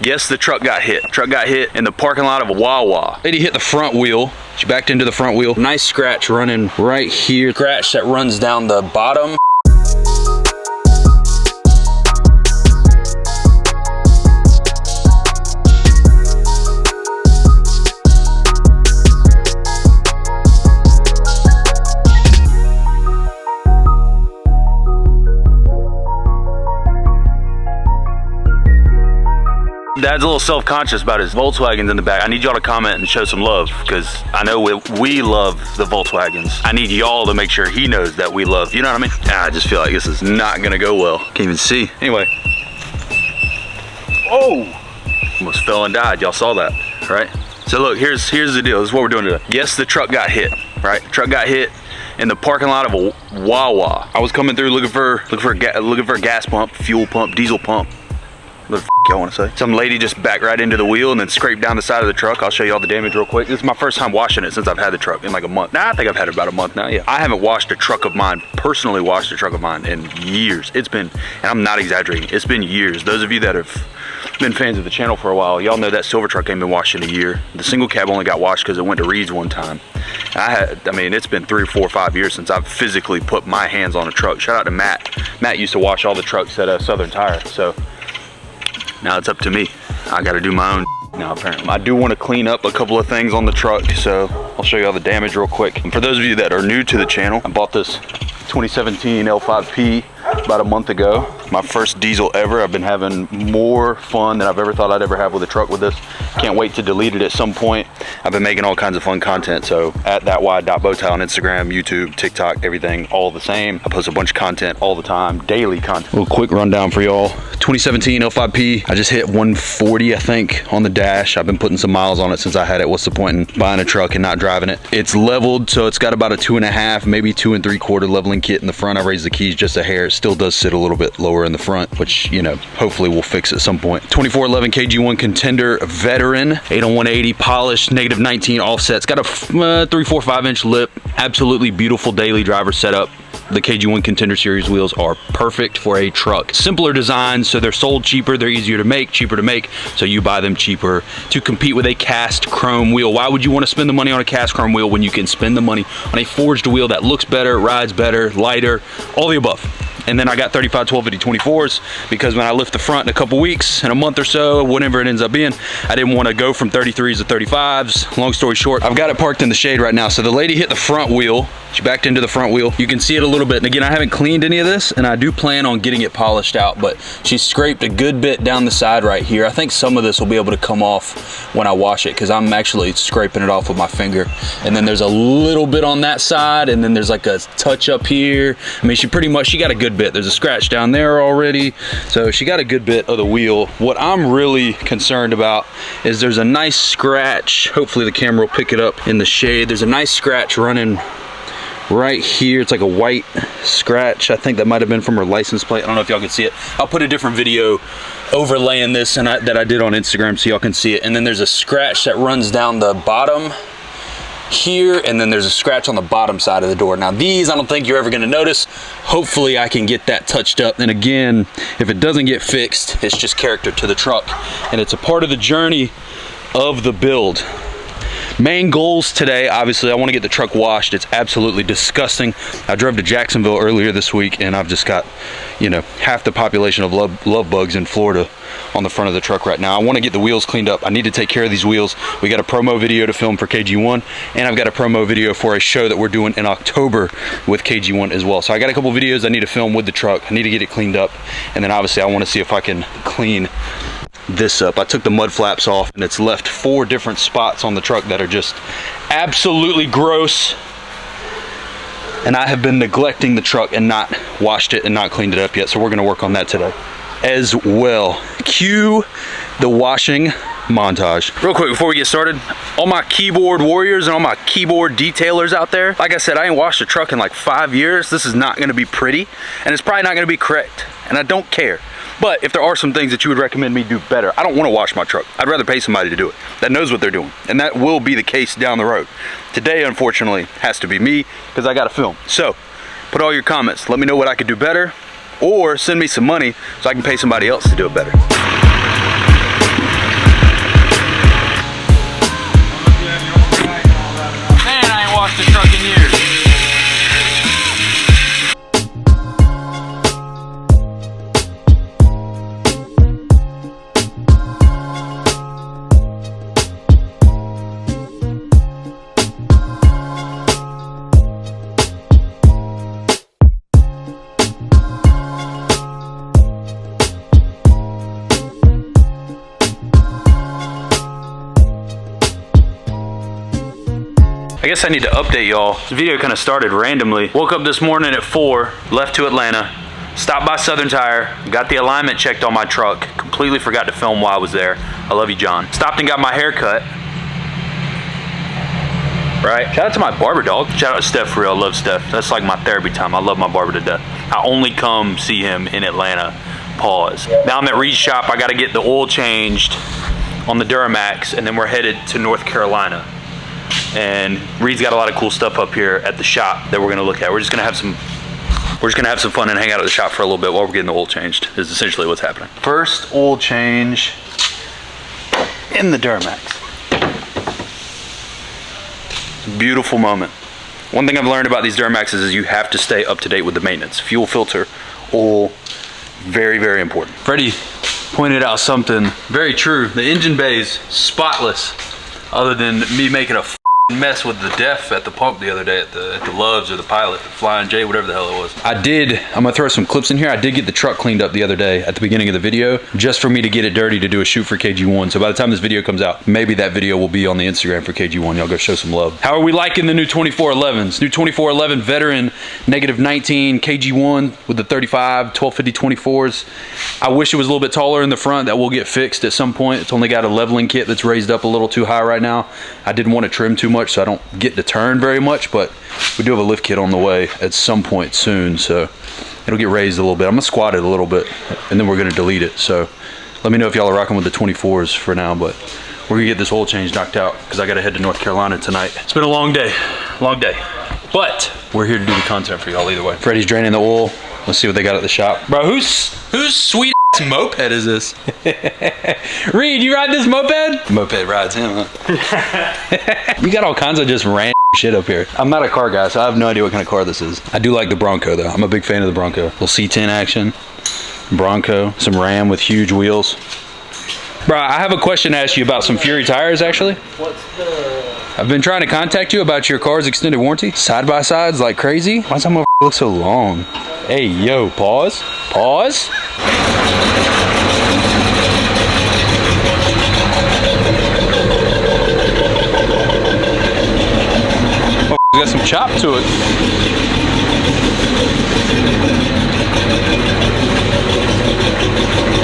Yes, the truck got hit. Truck got hit in the parking lot of a Wawa. Lady hit the front wheel. She backed into the front wheel. Nice scratch running right here. Scratch that runs down the bottom. Dad's a little self-conscious about his Volkswagens in the back. I need y'all to comment and show some love, because I know we love the Volkswagens. I need y'all to make sure he knows that we love, you know what I mean? I just feel like this is not gonna go well. Can't even see. Anyway. Oh! Almost fell and died, y'all saw that, right? So look, here's the deal, this is what we're doing today. Yes, the truck got hit, right? The truck got hit in the parking lot of a Wawa. I was coming through looking for a gas pump, fuel pump, diesel pump. What the f y'all want to say? Some lady just backed right into the wheel and then scraped down the side of the truck. I'll show you all the damage real quick. This is my first time washing it since I've had the truck in like a month. Nah, I think I've had it about a month now, yeah. I haven't washed a truck of mine, personally washed a truck of mine in years. It's been, and I'm not exaggerating, it's been years. Those of you that have been fans of the channel for a while, y'all know that silver truck ain't been washed in a year. The single cab only got washed because it went to Reed's one time. I mean, it's been 3, 4, 5 years since I've physically put my hands on a truck. Shout out to Matt. Matt used to wash all the trucks at Southern Tire, so now it's up to me. I gotta do my own now apparently. I do want to clean up a couple of things on the truck, so I'll show you all the damage real quick. And for those of you that are new to the channel, I bought this 2017 L5P about a month ago. My first diesel ever. I've been having more fun than I've ever thought I'd ever have with a truck with this. Can't wait to delete it at some point. I've been making all kinds of fun content, so at thatwide.bowtie on Instagram, YouTube, TikTok, everything all the same. I post a bunch of content all the time, daily content. A little quick rundown for y'all. 2017 L5P, I just hit 140 I think on the dash. I've been putting some miles on it since I had it. What's the point in buying a truck and not driving it? It's leveled, so it's got about a 2.5, maybe 2 3/4 leveling kit in the front. I raised the keys just a hair. It still does sit a little bit lower in the front, which, you know, hopefully we'll fix at some point. 2411 KG1 Contender Veteran, 8 on 180, polished, -19 offset. It's got a 3, 4, 5 inch lip. Absolutely beautiful daily driver setup. The KG1 Contender Series wheels are perfect for a truck. Simpler design, so they're sold cheaper, they're easier to make, cheaper to make, so you buy them cheaper to compete with a cast chrome wheel. Why would you want to spend the money on a cast chrome wheel when you can spend the money on a forged wheel that looks better, rides better, lighter, all the above? And then I got 35 1250 24s because when I lift the front in a couple weeks, in a month or so, whatever it ends up being, I didn't want to go from 33s to 35s. Long story short, I've got it parked in the shade right now. So the lady hit the front wheel. She backed into the front wheel. You can see it a little bit. And again, I haven't cleaned any of this, and I do plan on getting it polished out, but she scraped a good bit down the side right here. I think some of this will be able to come off when I wash it, because I'm actually scraping it off with my finger. And then there's a little bit on that side, and then there's like a touch up here. I mean, she got a good bit. There's a scratch down there already, so she got a good bit of the wheel. What I'm really concerned about is there's a nice scratch. Hopefully the camera will pick it up in the shade. There's a nice scratch running right here. It's like a white scratch. I think that might have been from her license plate. I don't know if y'all can see it. I'll put a different video overlaying this that I did on Instagram so y'all can see it. And then there's a scratch that runs down the bottom here, and then there's a scratch on the bottom side of the door. Now these, I don't think you're ever going to notice. Hopefully I can get that touched up. And again, if it doesn't get fixed, it's just character to the truck, and it's a part of the journey of the build. Main goals today, obviously I want to get the truck washed. It's absolutely disgusting. I drove to Jacksonville earlier this week, and I've just got, you know, half the population of love bugs in Florida on the front of the truck right now. I want to get the wheels cleaned up. I need to take care of these wheels. We got a promo video to film for KG1, and I've got a promo video for a show that we're doing in October with KG1 as well. So I got a couple videos I need to film with the truck. I need to get it cleaned up, and then obviously I want to see if I can clean this up. I took the mud flaps off, and it's left 4 different spots on the truck that are just absolutely gross. And I have been neglecting the truck and not washed it and not cleaned it up yet. So we're gonna work on that today as well. Cue the washing montage. Real quick before we get started, all my keyboard warriors and all my keyboard detailers out there, like I said, I ain't washed a truck in like 5 years. This is not gonna be pretty, and it's probably not gonna be correct, and I don't care. But if there are some things that you would recommend me do better, I don't want to wash my truck. I'd rather pay somebody to do it that knows what they're doing, and that will be the case down the road. Today, unfortunately, has to be me because I got to film. So put all your comments. Let me know what I could do better, or send me some money so I can pay somebody else to do it better. guess I need to update y'all. This video kind of started randomly. Woke up this morning at 4, left to Atlanta, stopped by Southern Tire, got the alignment checked on my truck, completely forgot to film while I was there. I love you, John. Stopped and got my hair cut. Right? Shout out to my barber, dog. Shout out to Steph for real. I love Steph. That's like my therapy time. I love my barber to death. I only come see him in Atlanta. Pause. Now I'm at Reed's shop. I got to get the oil changed on the DURAMAX, and then we're headed to North Carolina. And Reed's got a lot of cool stuff up here at the shop that we're gonna look at. We're just gonna have some fun and hang out at the shop for a little bit while we're getting the oil changed. Is essentially what's happening. First oil change in the DURAMAX. Beautiful moment. One thing I've learned about these DURAMAXes is you have to stay up to date with the maintenance. Fuel filter, oil, very, very important. Freddie pointed out something very true. The engine bay's spotless, other than me making a mess with the def at the pump the other day at the Loves or the Pilot, the Flying J, whatever the hell it was. I'm gonna throw some clips in here. I did get the truck cleaned up the other day at the beginning of the video, just for me to get it dirty to do a shoot for KG1. So by the time this video comes out, maybe that video will be on the Instagram for KG1. Y'all go show some love. How are we liking the new 2411s? New 2411 Veteran -19 KG1 with the 35 1250 24s. I wish it was a little bit taller in the front. That will get fixed at some point. It's only got a leveling kit that's raised up a little too high right now. I didn't want to trim too much, so I don't get to turn very much, but we do have a lift kit on the way at some point soon, so it'll get raised a little bit. I'm gonna squat it a little bit, and then we're gonna delete it. So let me know if y'all are rocking with the 24s for now, but we're gonna get this oil change knocked out because I gotta head to North Carolina tonight. It's been a long day, but we're here to do the content for y'all either way. Freddie's draining the oil. Let's see what they got at the shop. Bro, whose sweet moped is this? Reed, you ride this moped? Moped rides him, huh? You got all kinds of just random shit up here. I'm not a car guy, so I have no idea what kind of car this is. I do like the Bronco though. I'm a big fan of the Bronco. Little C10 action, Bronco, some Ram with huge wheels. Bro, I have a question to ask you about some Fury tires actually. I've been trying to contact you about your car's extended warranty. Side-by-sides like crazy. Why does that motherfucker look so long? Hey, yo, pause. Pause. Oh, got some chop to it.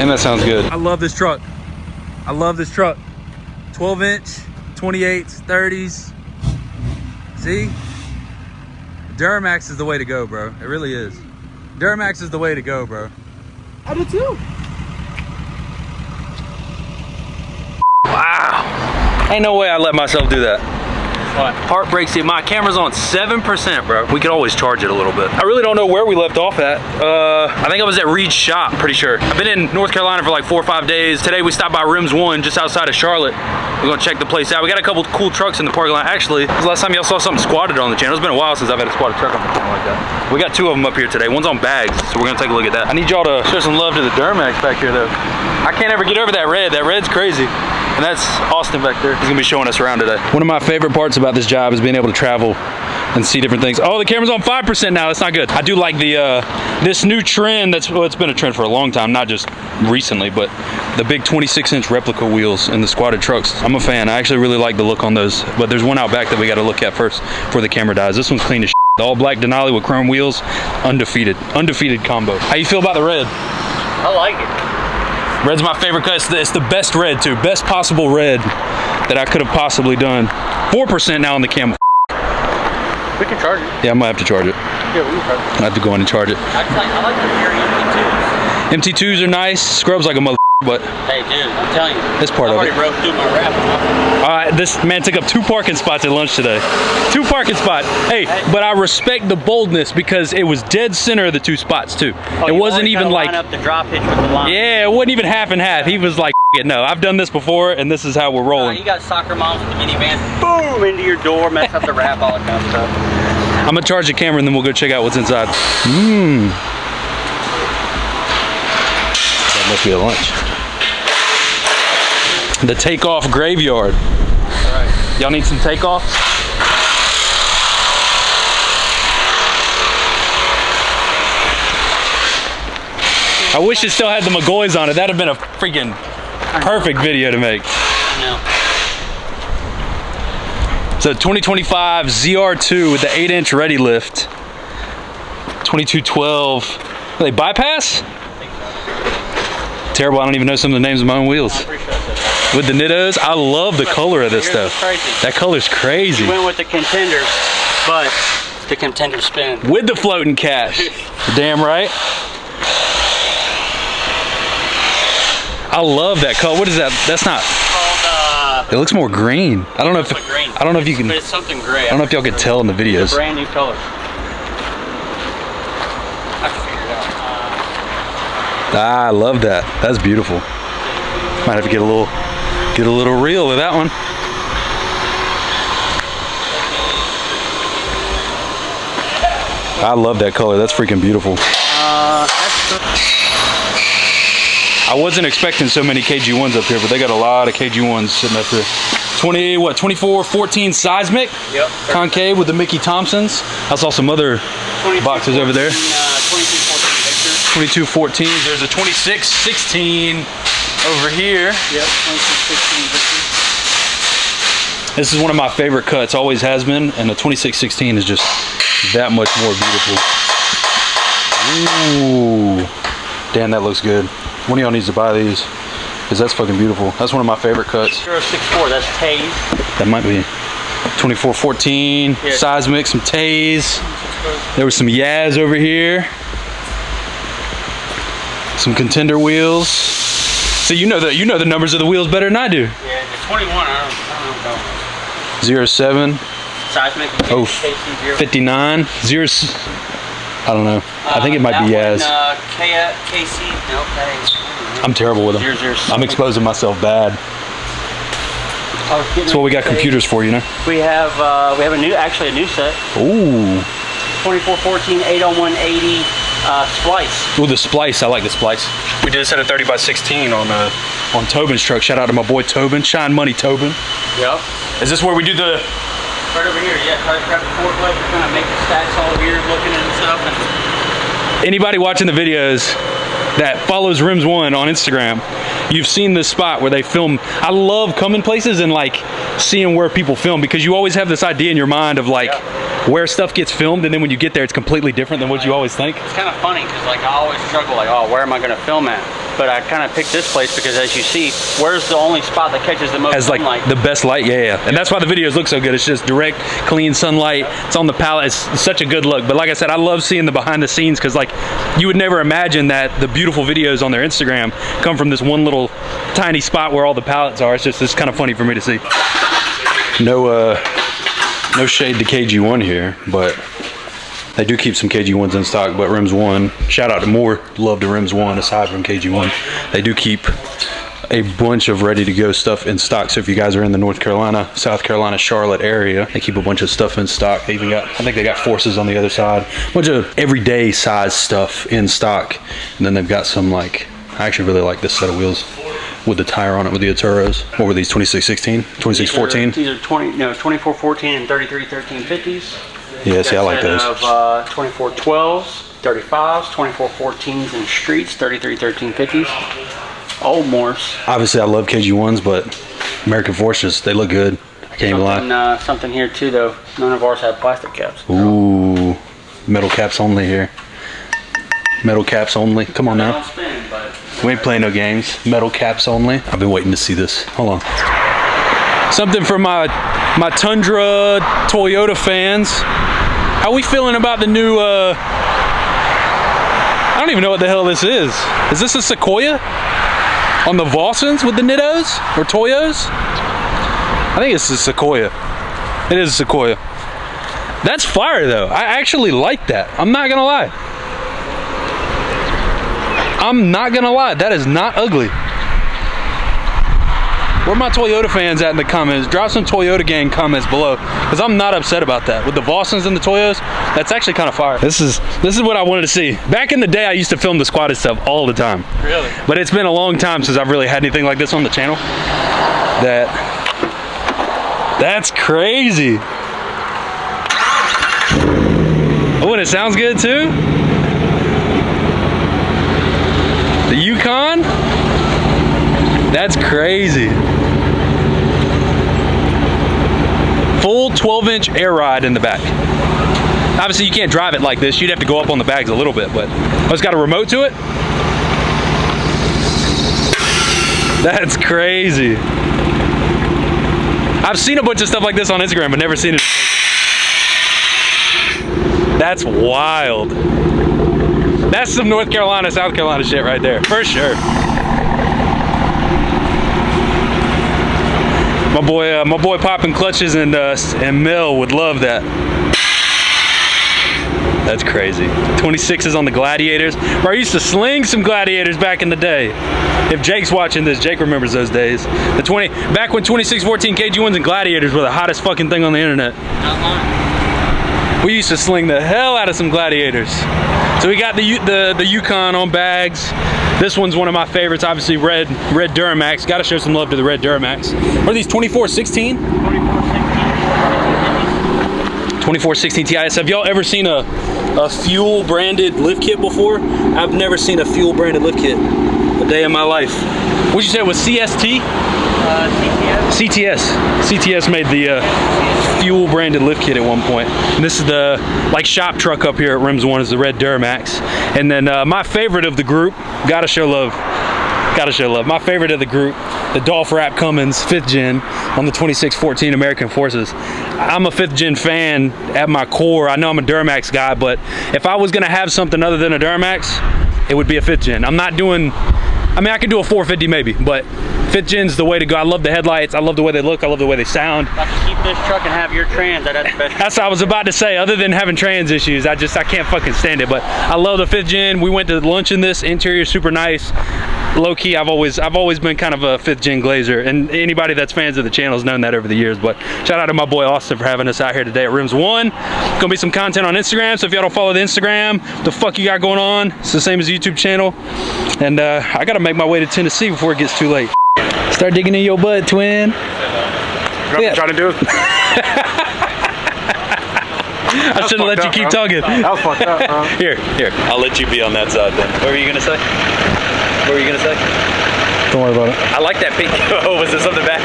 And that sounds good. I love this truck. I love this truck. 12-inch, 28s, 30s. See? DURAMAX is the way to go, bro. It really is. DURAMAX is the way to go, bro. I do too. Wow. Ain't no way I let myself do that. What? Heart breaks. My camera's on 7%, bro. We could always charge it a little bit. I really don't know where we left off at. I think I was at Reed's shop, pretty sure. I've been in North Carolina for like 4 or 5 days. Today we stopped by Rims 1 just outside of Charlotte. We're gonna check the place out. We got a couple cool trucks in the parking lot. Actually, this is the last time y'all saw something squatted on the channel. It's been a while since I've had a squatted truck on the channel like that. We got 2 of them up here today. One's on bags, so we're gonna take a look at that. I need y'all to show some love to the DURAMAX back here though. I can't ever get over that red. That red's crazy. And that's Austin back there. He's gonna be showing us around today. One of my favorite parts about this job is being able to travel and see different things. Oh, the camera's on 5% now. That's not good. I do like the this new trend. It's been a trend for a long time, not just recently, but the big 26-inch replica wheels in the squatted trucks. I'm a fan. I actually really like the look on those, but there's one out back that we got to look at first before the camera dies. This one's clean as shit. The all black Denali with chrome wheels, undefeated combo. How you feel about the red? I like it. Red's my favorite cut. It's the best red too. Best possible red that I could have possibly done. 4% now on the camera. We can charge it. Yeah, I'm gonna have to charge it. Yeah, we can charge it. I have to go in and charge it. I like the Fury MT2s. MT2s are nice. Scrubs like a mother, but hey, dude, I'm telling you. It's part of it. I already rode through my wrap. All right, this man took up 2 parking spots at lunch today. 2 parking spots. Hey, but I respect the boldness because it was dead center of the 2 spots too. Oh, it wasn't even like line up the drop hitch with the line. Yeah, it wasn't even half and half. He was like, no, I've done this before, and this is how we're rolling. You got soccer moms with the minivans, boom, into your door, mess up the wrap, all that kind of stuff. I'm gonna charge the camera and then we'll go check out what's inside. That must be a lunch. The takeoff graveyard. All right, y'all need some takeoffs? I wish it still had the McGaughy's on it. That'd have been a freaking perfect video to make. I know. It's a 2025 ZR2 with the 8-inch ready lift. 2212. Are they bypass? Terrible, I don't even know some of the names of my own wheels. With the Nittos, I love the color of this stuff. That color's crazy. We went with the contenders, but the contender spin. With the floating cash. Damn right. I love that color. What is that? That's not. It's called, it looks more green. I don't know if green. I don't know if you can. But it's something gray. I don't know if y'all can tell in the videos. It's a brand new color. I can figure it out. I love that. That's beautiful. Might have to get a little reel with that one. I love that color. That's freaking beautiful. I wasn't expecting so many KG1s up here, but they got a lot of KG1s sitting up here. 2414 seismic. Yep. Concave with the Mickey Thompsons. I saw some other boxes over there. 2214. There's a 2616 over here. Yep. 2616 Victor. This is one of my favorite cuts. Always has been, and the 2616 is just that much more beautiful. Ooh, damn, that looks good. One of y'all needs to buy these, because that's fucking beautiful. That's one of my favorite cuts. 064, that's Taze. That might be 2414, yeah. Seismic, some Taze. There was some Yaz over here. Some contender wheels. So you know the numbers of the wheels better than I do. Yeah, the 21, I don't know. 07. Seismic. Oh, 59. 0. I don't know. I think it might be Yaz. KC. No, I'm terrible with them. 007. I'm exposing myself bad. That's what we got computers for, you know. We have a new set. Ooh. 2414 8-on-180 splice. Ooh, the splice. I like the splice. We did a set of 30x16 on Tobin's truck. Shout out to my boy Tobin. Shine Money Tobin. Yep. Is this where we do the? Right over here, yeah. Try to grab the forklift and kind of make the stacks all weird looking and stuff. And anybody watching the videos that follows Rims One on Instagram, you've seen this spot where they film. I love coming places and like seeing where people film, because you always have this idea in your mind of like where stuff gets filmed, and then when you get there, it's completely different than what you always think. It's kind of funny because like I always struggle like, oh, where am I going to film at? But I kind of picked this place because, as you see, where's the only spot that catches the most sunlight? Like the best light, yeah. And that's why the videos look so good. It's just direct, clean sunlight. It's on the palette. It's such a good look. But like I said, I love seeing the behind the scenes, because like you would never imagine that the beautiful videos on their Instagram come from this one little tiny spot where all the palettes are. It's kind of funny for me to see. No shade to KG1 here, but they do keep some KG1s in stock. But Rims One, shout out to more love to Rims One aside from KG1. They do keep a bunch of ready to go stuff in stock. So if you guys are in the North Carolina, South Carolina, Charlotte area, they keep a bunch of stuff in stock. They even got, I think they got Forces on the other side. A bunch of everyday size stuff in stock. And then they've got some like, I actually really like this set of wheels with the tire on it with the Aturos. What were these, 2616, 2614? These are 2414 and 331350s. Yeah, see, I like those. Of 2412s, 35s, 2414s and streets, 331350s. Old Morse. Obviously, I love KG1s, but American Forces, they look good. I can't even lie. Something here too, though. None of ours have plastic caps. Ooh, metal caps only here. Metal caps only. Come on now. We ain't playing no games. Metal caps only. I've been waiting to see this. Hold on. Something for my Tundra Toyota fans. How we feeling about the new, I don't even know what the hell this is. Is this a Sequoia? On the Vossens with the Nittos or Toyos? I think it's a Sequoia. It is a Sequoia. That's fire though. I actually like that. I'm not gonna lie. I'm not gonna lie, that is not ugly. Where are my Toyota fans at in the comments? Drop some Toyota gang comments below, because I'm not upset about that. With the Vossens and the Toyos, that's actually kind of fire. This is what I wanted to see. Back in the day, I used to film the squatted stuff all the time. Really? But it's been a long time since I've really had anything like this on the channel. That's crazy. Oh, and it sounds good too? The Yukon? That's crazy. Full 12-inch air ride in the back. Obviously, you can't drive it like this. You'd have to go up on the bags a little bit, but it's got a remote to it. That's crazy. I've seen a bunch of stuff like this on Instagram, but never seen it. That's wild. That's some North Carolina, South Carolina shit right there, for sure. My boy popping clutches and Mel would love that. That's crazy. 26s on the Gladiators. Bro, I used to sling some Gladiators back in the day. If Jake's watching this, Jake remembers those days. Back when 2614 KG1s and Gladiators were the hottest fucking thing on the internet. Not lying. We used to sling the hell out of some Gladiators. So we got the Yukon on bags. This one's one of my favorites, obviously red DURAMAX. Gotta show some love to the red DURAMAX. What are these, 2416? 2416 TIS. Have y'all ever seen a fuel branded lift kit before? I've never seen a fuel branded lift kit a day in my life. What'd you say it was, CST? CTS. CTS made the fuel branded lift kit at one point. And this is the like shop truck up here at Rims 1 is the red DURAMAX. And then my favorite of the group, gotta show love. My favorite of the group, the Dolph Rap Cummins 5th gen on the 2614 American Forces. I'm a 5th gen fan at my core. I know I'm a DURAMAX guy, but if I was gonna have something other than a DURAMAX, it would be a 5th gen. I'm not doing, I mean, I could do a 450 maybe, but 5th gen's the way to go. I love the headlights. I love the way they look. I love the way they sound. If I could keep this truck and have your trans, that's the best. That's what I was about to say. Other than having trans issues, I can't fucking stand it. But I love the 5th gen. We went to lunch in this. Interior super nice. Low key, I've always been kind of a 5th gen glazer, and anybody that's fans of the channel has known that over the years. But shout out to my boy Austin for having us out here today at Rims 1. Gonna be some content on Instagram, so if y'all don't follow the Instagram, what the fuck you got going on? It's the same as the YouTube channel. And I gotta make my way to Tennessee before it gets too late. Start digging in your butt, twin. What you trying to do? I should have let you keep talking. That was fucked up, bro. Here, I'll let you be on that side then. What were you gonna say? What were you gonna say? Don't worry about it. I like that pink. Oh, was it something bad?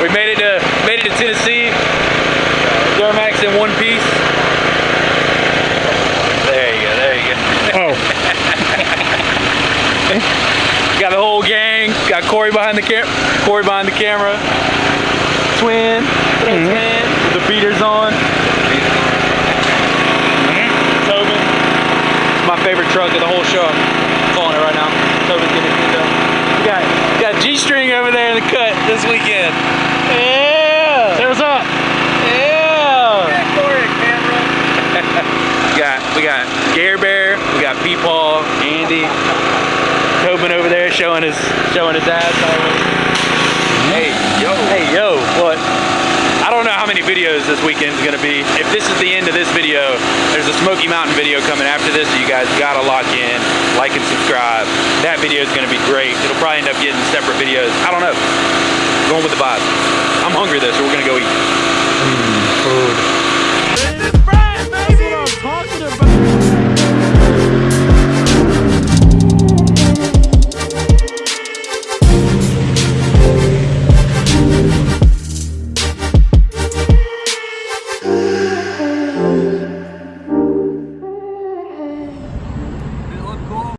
We made it to Tennessee. DURAMAX in one piece. There you go. Oh. Got the whole gang. Got Corey behind the camera. Twin. Twin. With the beaters on. Tobin. It's my favorite truck of the whole show. I'm calling it right now. Tobin's getting it cleaned up. We got G-string over there in the cut this weekend. Yeah. Say what's up. Yeah. Yeah, Corey, camera. we got Gare Bear. We got Peepaw, Andy. Tobin over there showing his ass. Hey yo, what? I don't know how many videos this weekend's gonna be. If this is the end of this video, there's a Smoky Mountain video coming after this, so you guys gotta lock in, like and subscribe. That video is gonna be great. It'll probably end up getting separate videos. I don't know. Going with the vibe. I'm hungry though, so we're gonna go eat.